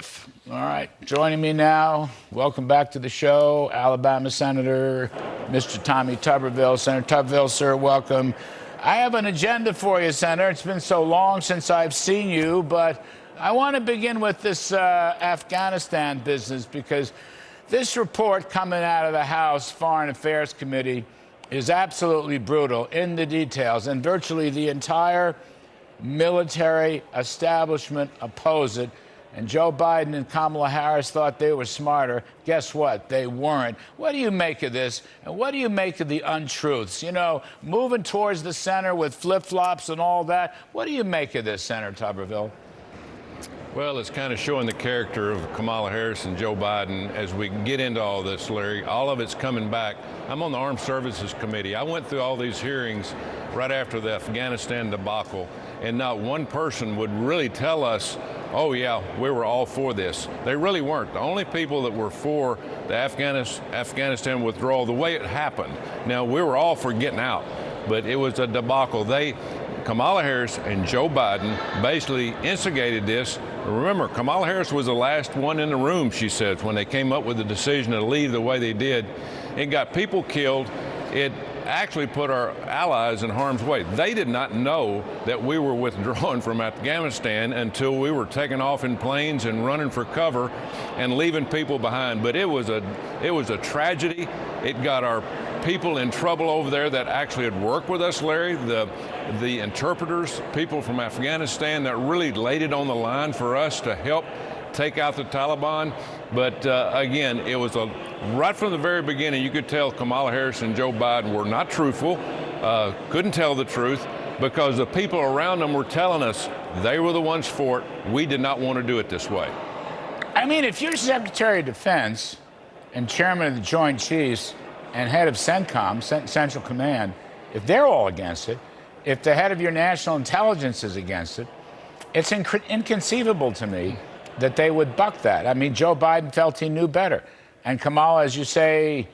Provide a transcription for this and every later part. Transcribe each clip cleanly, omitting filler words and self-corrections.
with. All right, joining me now, welcome back to the show, Alabama Senator, Mr. Tommy Tuberville. Senator Tuberville, sir, welcome. I have an agenda for you, Senator. It's been so long since I've seen you, but I want to begin with this Afghanistan business, because this report coming out of the House Foreign Affairs Committee is absolutely brutal in the details, and virtually the entire military establishment oppose it. And Joe Biden and Kamala Harris thought they were smarter. Guess what? They weren't. What do you make of this? And what do you make of the untruths? You know, moving towards the center with flip-flops and all that. What do you make of this, Senator Tuberville? Well, it's kind of showing the character of Kamala Harris and Joe Biden as we get into all this, Larry. All of it's coming back. I'm on the Armed Services Committee. I went through all these hearings right after the Afghanistan debacle, and not one person would really tell us, oh, yeah, we were all for this. They really weren't. The only people that were for the Afghanistan withdrawal, the way it happened. Now, we were all for getting out, but it was a debacle. Kamala Harris and Joe Biden basically instigated this. Remember, Kamala Harris was the last one in the room, she says, when they came up with the decision to leave the way they did. It got people killed. It actually put our allies in harm's way. They did not know that we were withdrawing from Afghanistan until we were taking off in planes and running for cover and leaving people behind. But it was a tragedy. It got our people in trouble over there that actually had worked with us, Larry. The interpreters, people from Afghanistan that really laid it on the line for us to help take out the Taliban. But again, it was right from the very beginning, you could tell Kamala Harris and Joe Biden were not truthful, couldn't tell the truth, because the people around them were telling us they were the ones for it. We did not want to do it this way. I mean, if you're Secretary of Defense and Chairman of the Joint Chiefs and head of CENTCOM, Central Command, if they're all against it, if the head of your national intelligence is against it, it's inconceivable to me that they would buck that. I mean, Joe Biden felt he knew better. And Kamala, as you say,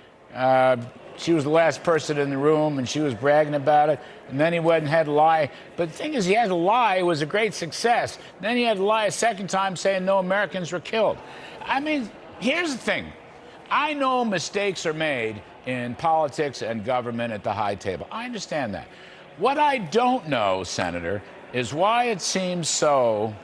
she was the last person in the room and she was bragging about it. And then he went and had to lie. But the thing is, he had to lie. It was a great success. Then he had to lie a second time saying no Americans were killed. I mean, here's the thing. I know mistakes are made in politics and government at the high table. I understand that. What I don't know, Senator, is why it seems so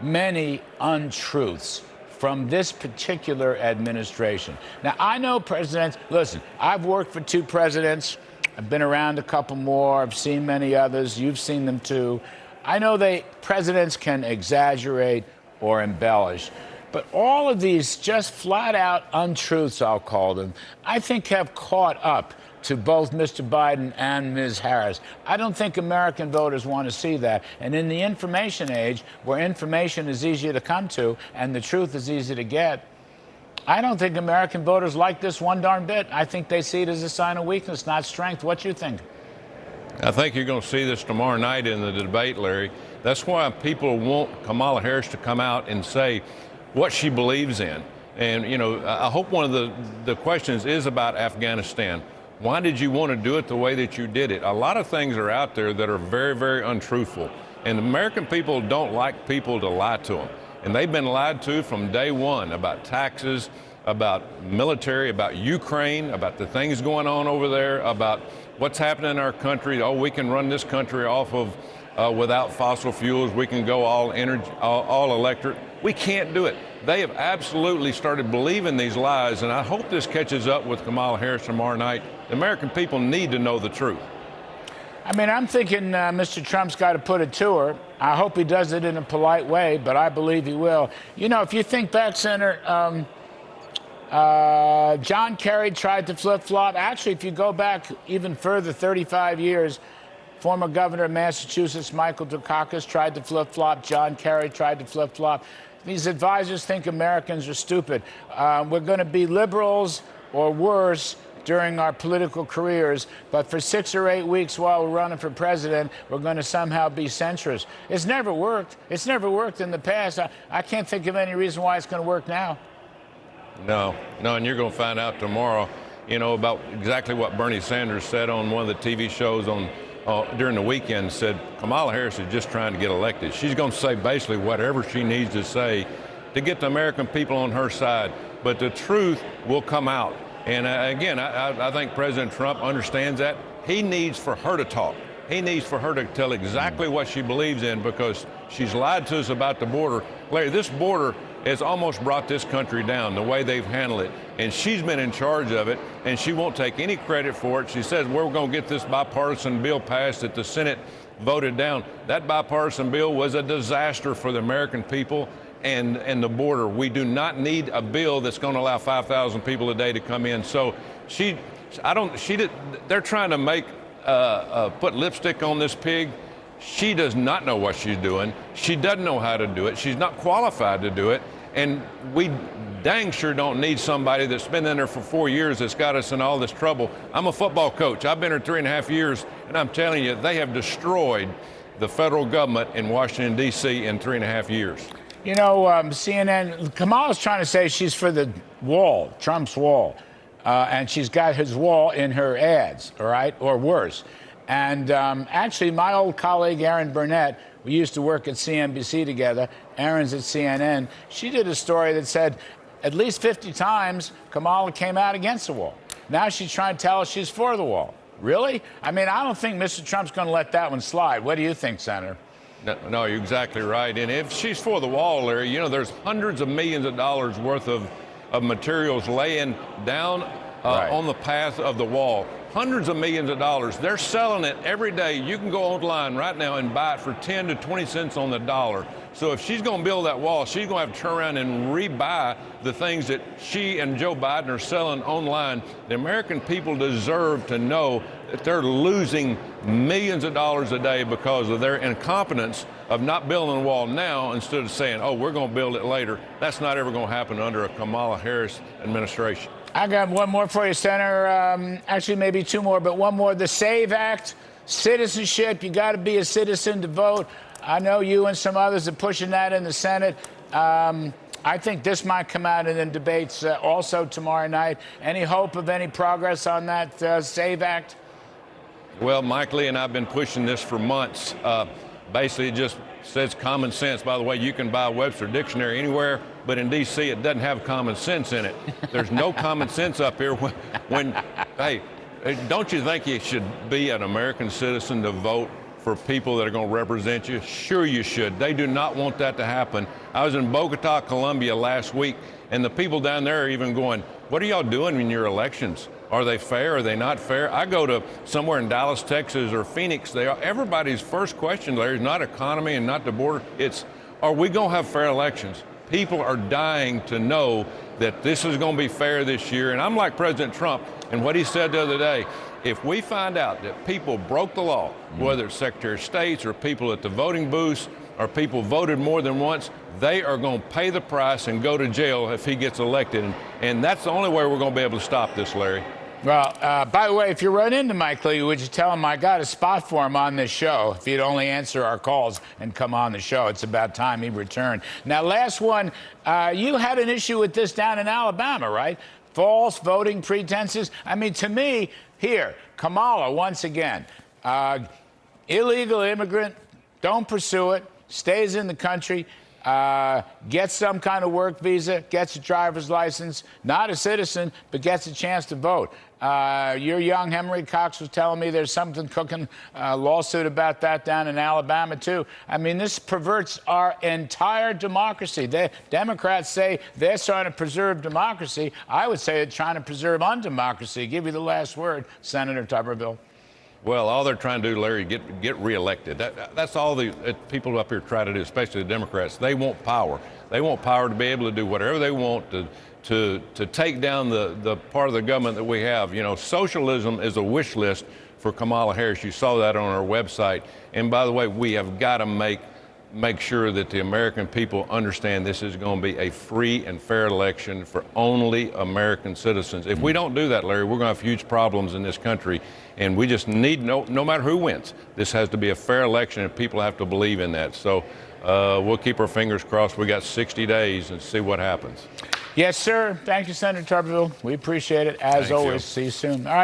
many untruths from this particular administration. Now, I know presidents, listen, I've worked for 2 presidents. I've been around a couple more. I've seen many others. You've seen them too. I know presidents can exaggerate or embellish. But all of these just flat out untruths, I'll call them, I think have caught up to both Mr. Biden and Ms. Harris. I don't think American voters want to see that. And in the information age, where information is easier to come to and the truth is easy to get, I don't think American voters like this one darn bit. I think they see it as a sign of weakness, not strength. What you think? I think you're going to see this tomorrow night in the debate, Larry. That's why people want Kamala Harris to come out and say what she believes in. And, you know, I hope one of the questions is about Afghanistan. Why did you want to do it the way that you did it? A lot of things are out there that are very, very untruthful. And American people don't like people to lie to them. And they've been lied to from day one about taxes, about military, about Ukraine, about the things going on over there, about what's happening in our country. Oh, we can run this country off of without fossil fuels. We can go all energy, all electric. We can't do it. They have absolutely started believing these lies, and I hope this catches up with Kamala Harris tomorrow night. The American people need to know the truth. I mean, I'm thinking Mr. Trump's got to put it to her. I hope he does it in a polite way, but I believe he will. You know, if you think back, Senator, John Kerry tried to flip-flop. Actually, if you go back even further, 35 years, former governor of Massachusetts, Michael Dukakis, tried to flip-flop. John Kerry tried to flip-flop. These advisors think Americans are stupid. We're going to be liberals or worse during our political careers, but for 6 or 8 weeks while we're running for president, we're going to somehow be centrist. It's never worked. It's never worked in the past. I can't think of any reason why it's going to work now. No, and you're going to find out tomorrow, you know, about exactly what Bernie Sanders said on one of the TV shows on during the weekend. Said Kamala Harris is just trying to get elected. She's going to say basically whatever she needs to say to get the American people on her side. But the truth will come out. And again, I think President Trump understands that. He needs for her to talk. He needs for her to tell exactly what she believes in, because she's lied to us about the border. Larry, this border has almost brought this country down, the way they've handled it. And she's been in charge of it, and she won't take any credit for it. She says, we're going to get this bipartisan bill passed that the Senate voted down. That bipartisan bill was a disaster for the American people and the border. We do not need a bill that's going to allow 5,000 people a day to come in. So they're trying to put lipstick on this pig. She does not know what she's doing. She doesn't know how to do it. She's not qualified to do it. And we dang sure don't need somebody that's been in there for 4 years that's got us in all this trouble. I'm a football coach. I've been here 3.5 years, and I'm telling you, they have destroyed the federal government in Washington, D.C. in 3.5 years. You know, CNN, Kamala's trying to say she's for the wall, Trump's wall. And she's got his wall in her ads, all right, or worse. And actually, my old colleague, Erin Burnett, we used to work at CNBC together. Erin's at CNN. She did a story that said at least 50 times Kamala came out against the wall. Now she's trying to tell us she's for the wall. Really? I mean, I don't think Mr. Trump's going to let that one slide. What do you think, Senator? No, you're exactly right. And if she's for the wall, Larry, you know, there's hundreds of millions of dollars worth of materials laying down right on the path of the wall. Hundreds of millions of dollars. They're selling it every day. You can go online right now and buy it for 10 to 20 cents on the dollar. So if she's going to build that wall, she's going to have to turn around and rebuy the things that she and Joe Biden are selling online. The American people deserve to know that they're losing millions of dollars a day because of their incompetence of not building the wall now instead of saying, oh, we're going to build it later. That's not ever going to happen under a Kamala Harris administration. I got one more for you, Senator. Actually, maybe two more, but one more. The SAVE Act, citizenship. You got to be a citizen to vote. I know you and some others are pushing that in the Senate. I think this might come out in the debates also tomorrow night. Any hope of any progress on that SAVE Act? Well, Mike Lee and I have been pushing this for months. Basically, it just says common sense. By the way, you can buy a Webster dictionary anywhere, but in D.C. it doesn't have common sense in it. There's no common sense up here hey, don't you think you should be an American citizen to vote for people that are going to represent you? Sure you should. They do not want that to happen. I was in Bogota, Colombia last week, and the people down there are even going, what are y'all doing in your elections? Are they fair? Are they not fair? I go to somewhere in Dallas, Texas, or Phoenix. Everybody's first question, Larry, is not economy and not the border. It's, are we going to have fair elections? People are dying to know that this is going to be fair this year. And I'm like President Trump and what he said the other day. If we find out that people broke the law, whether it's Secretary of States or people at the voting booths or people voted more than once, they are going to pay the price and go to jail if he gets elected. And that's the only way we're going to be able to stop this, Larry. Well, by the way, if you run into Mike Lee, would you tell him I got a spot for him on this show? If he'd only answer our calls and come on the show, it's about time he returned. Now, last one, you had an issue with this down in Alabama, right? False voting pretenses. I mean, to me, here, Kamala, once again, illegal immigrant, don't pursue it, stays in the country, gets some kind of work visa, gets a driver's license, not a citizen, but gets a chance to vote. Your young Henry Cox was telling me there's something cooking, lawsuit about that down in Alabama, too. I mean, this perverts our entire democracy. The Democrats say they're trying to preserve democracy. I would say they're trying to preserve undemocracy. Give you the last word, Senator Tuberville. Well, all they're trying to do, Larry, get reelected. That's all the people up here try to do, especially the Democrats. They want power. They want power to be able to do whatever they want to take down the part of the government that we have. You know, socialism is a wish list for Kamala Harris. You saw that on our website. And by the way, we have got to make sure that the American people understand this is going to be a free and fair election for only American citizens. If we don't do that, Larry, we're going to have huge problems in this country. And we just need, no matter who wins, this has to be a fair election, and people have to believe in that. So we'll keep our fingers crossed. We got 60 days and see what happens. Yes, sir. Thank you, Senator Tuberville. We appreciate it. As always, see you soon. All right.